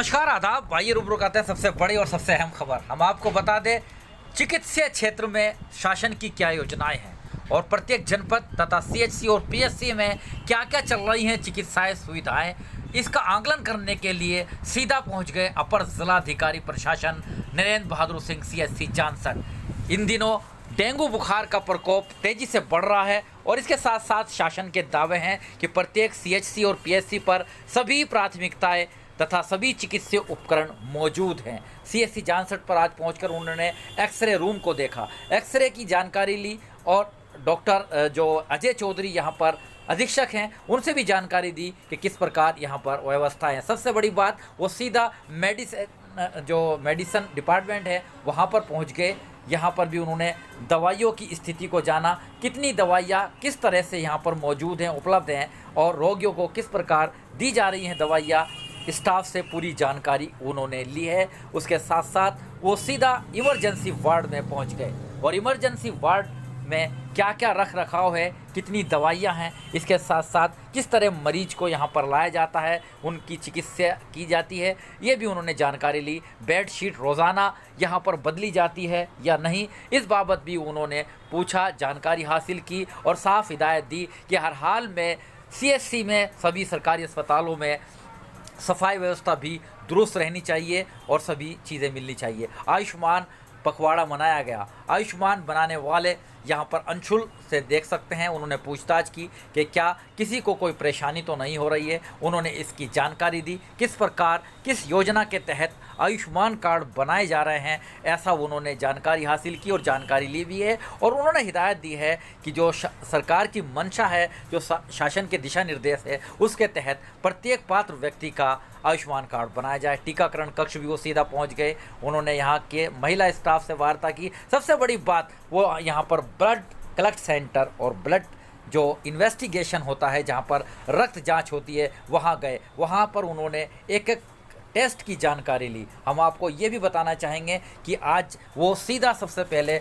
नमस्कार, आदाब। आइए रूबरू करते हैं सबसे बड़ी और सबसे अहम खबर। हम आपको बता दें चिकित्सा क्षेत्र में शासन की क्या योजनाएं हैं और प्रत्येक जनपद तथा सीएचसी और पीएचसी में क्या क्या चल रही हैं चिकित्साएं सुविधाएं। इसका आकलन करने के लिए सीधा पहुंच गए अपर जिलाधिकारी प्रशासन नरेंद्र बहादुर सिंह सीएचसी जानसठ। इन दिनों डेंगू बुखार का प्रकोप तेजी से बढ़ रहा है और इसके साथ साथ शासन के दावे हैं कि प्रत्येक सीएचसी और पीएचसी पर सभी प्राथमिकताएं तथा सभी चिकित्सीय उपकरण मौजूद हैं। सीएचसी जानसठ पर आज पहुंचकर उन्होंने एक्सरे रूम को देखा, एक्सरे की जानकारी ली और डॉक्टर जो अजय चौधरी यहाँ पर अधीक्षक हैं उनसे भी जानकारी दी कि किस प्रकार यहाँ पर व्यवस्था है। सबसे बड़ी बात, वो सीधा मेडिसिन डिपार्टमेंट है वहाँ पर पहुँच गए। यहाँ पर भी उन्होंने दवाइयों की स्थिति को जाना, कितनी दवाइयाँ किस तरह से यहाँ पर मौजूद हैं, उपलब्ध हैं और रोगियों को किस प्रकार दी जा रही हैं दवाइयाँ, स्टाफ से पूरी जानकारी उन्होंने ली है। उसके साथ साथ वो सीधा इमरजेंसी वार्ड में पहुंच गए और इमरजेंसी वार्ड में क्या क्या रख रखाव है, कितनी दवाइयां हैं, इसके साथ साथ किस तरह मरीज को यहां पर लाया जाता है, उनकी चिकित्सा की जाती है, ये भी उन्होंने जानकारी ली। बेड शीट रोज़ाना यहां पर बदली जाती है या नहीं, इस बाबत भी उन्होंने पूछा, जानकारी हासिल की और साफ हिदायत दी कि हर हाल में सीएचसी में सभी सरकारी अस्पतालों में सफाई व्यवस्था भी दुरुस्त रहनी चाहिए और सभी चीज़ें मिलनी चाहिए। आयुष्मान पखवाड़ा मनाया गया। आयुष्मान बनाने वाले यहाँ पर अंशुल से देख सकते हैं, उन्होंने पूछताछ की कि क्या किसी को कोई परेशानी तो नहीं हो रही है। उन्होंने इसकी जानकारी दी, किस प्रकार किस योजना के तहत आयुष्मान कार्ड बनाए जा रहे हैं, ऐसा उन्होंने जानकारी हासिल की और जानकारी ली भी है। और उन्होंने हिदायत दी है कि जो सरकार की मंशा है, जो शासन के दिशा निर्देश है, उसके तहत प्रत्येक पात्र व्यक्ति का आयुष्मान कार्ड बनाया जाए। टीकाकरण कक्ष भी वो सीधा पहुंच गए, उन्होंने यहाँ के महिला स्टाफ से वार्ता की। सबसे बड़ी बात, वो यहाँ पर ब्लड कलेक्ट सेंटर और ब्लड जो इन्वेस्टिगेशन होता है, जहाँ पर रक्त जांच होती है, वहाँ गए। वहाँ पर उन्होंने एक एक टेस्ट की जानकारी ली। हम आपको ये भी बताना चाहेंगे कि आज वो सीधा सबसे पहले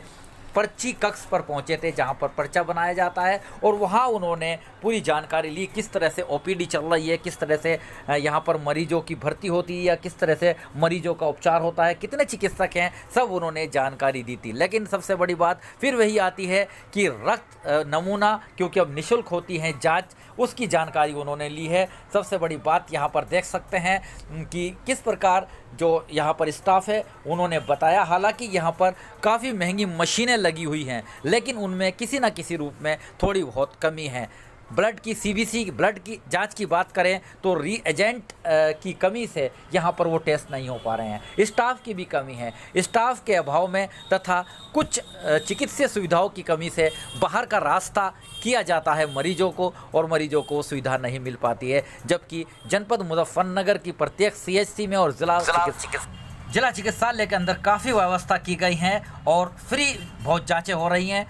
पर्ची कक्ष पर पहुंचे थे, जहां पर पर्चा बनाया जाता है और वहां उन्होंने पूरी जानकारी ली, किस तरह से ओपीडी चल रही है, किस तरह से यहां पर मरीजों की भर्ती होती है या किस तरह से मरीजों का उपचार होता है, कितने चिकित्सक हैं, सब उन्होंने जानकारी दी थी। लेकिन सबसे बड़ी बात फिर वही आती है कि रक्त नमूना, क्योंकि अब निःशुल्क होती है जाँच, उसकी जानकारी उन्होंने ली है। सबसे बड़ी बात यहाँ पर देख सकते हैं कि किस प्रकार जो यहाँ पर स्टाफ है उन्होंने बताया। हालांकि यहाँ पर काफ़ी महंगी मशीनें लगी हुई हैं, लेकिन उनमें किसी न किसी रूप में थोड़ी बहुत कमी है। ब्लड की सीबीसी ब्लड की जांच की बात करें तो रीएजेंट की कमी से यहाँ पर वो टेस्ट नहीं हो पा रहे हैं। स्टाफ की भी कमी है, स्टाफ के अभाव में तथा कुछ चिकित्सीय सुविधाओं की कमी से बाहर का रास्ता किया जाता है मरीजों को और मरीजों को सुविधा नहीं मिल पाती है। जबकि जनपद मुजफ्फरनगर की प्रत्येक सीएचसी में और जिला चिकित्सालय के अंदर काफ़ी व्यवस्था की गई हैं और फ्री बहुत जाँचें हो रही हैं।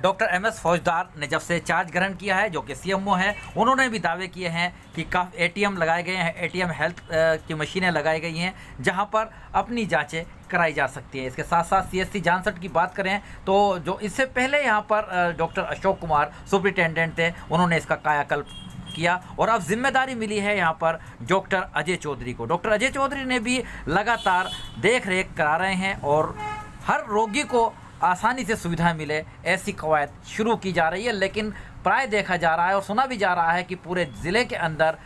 डॉक्टर एमएस फौजदार ने जब से चार्ज ग्रहण किया है, जो कि सीएमओ हैं, उन्होंने भी दावे किए हैं कि काफ़ी एटीएम लगाए गए हैं, एटीएम हेल्थ की मशीनें लगाई गई हैं, जहां पर अपनी जांचें कराई जा सकती हैं। इसके साथ साथ सीएचसी जानसठ की बात करें तो जो इससे पहले यहां पर डॉक्टर अशोक कुमार सुपरिटेंडेंट थे, उन्होंने इसका कायाकल्प किया और अब जिम्मेदारी मिली है यहाँ पर डॉक्टर अजय चौधरी को। डॉक्टर अजय चौधरी ने भी लगातार देख रेख करा रहे हैं और हर रोगी को आसानी से सुविधा मिले, ऐसी कवायद शुरू की जा रही है। लेकिन प्राय देखा जा रहा है और सुना भी जा रहा है कि पूरे ज़िले के अंदर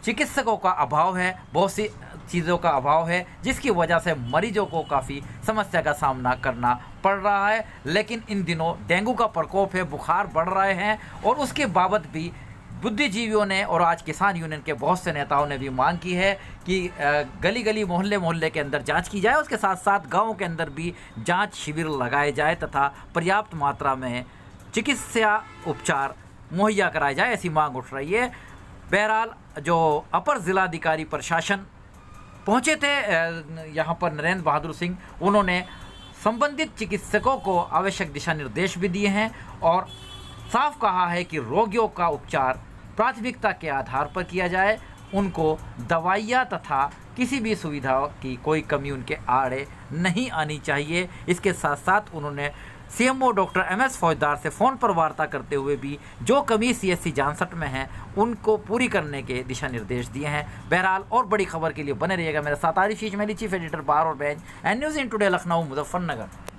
चिकित्सकों का अभाव है, बहुत सी चीज़ों का अभाव है, जिसकी वजह से मरीजों को काफ़ी समस्या का सामना करना पड़ रहा है। लेकिन इन दिनों डेंगू का प्रकोप है, बुखार बढ़ रहे हैं और उसके बाबत भी बुद्धिजीवियों ने और आज किसान यूनियन के बहुत से नेताओं ने भी मांग की है कि गली गली मोहल्ले मोहल्ले के अंदर जांच की जाए, उसके साथ साथ गाँवों के अंदर भी जांच शिविर लगाए जाए तथा पर्याप्त मात्रा में चिकित्सा उपचार मुहैया कराया जाए, ऐसी मांग उठ रही है। बहरहाल जो अपर जिलाधिकारी प्रशासन पहुँचे थे यहाँ पर नरेंद्र बहादुर सिंह, उन्होंने संबंधित चिकित्सकों को आवश्यक दिशा निर्देश भी दिए हैं और साफ कहा है कि रोगियों का उपचार प्राथमिकता के आधार पर किया जाए, उनको दवाइयाँ तथा किसी भी सुविधा की कोई कमी उनके आड़े नहीं आनी चाहिए। इसके साथ साथ उन्होंने सीएमओ डॉक्टर MS फौजदार से फ़ोन पर वार्ता करते हुए भी जो कमी CSC जानसठ में है उनको पूरी करने के दिशा निर्देश दिए हैं। बहरहाल और बड़ी खबर के लिए बने रहिएगा मेरे साथ। आरिफ शीश मेरी चीफ एडिटर बार और bench and news in today Lucknow Muzaffarnagar.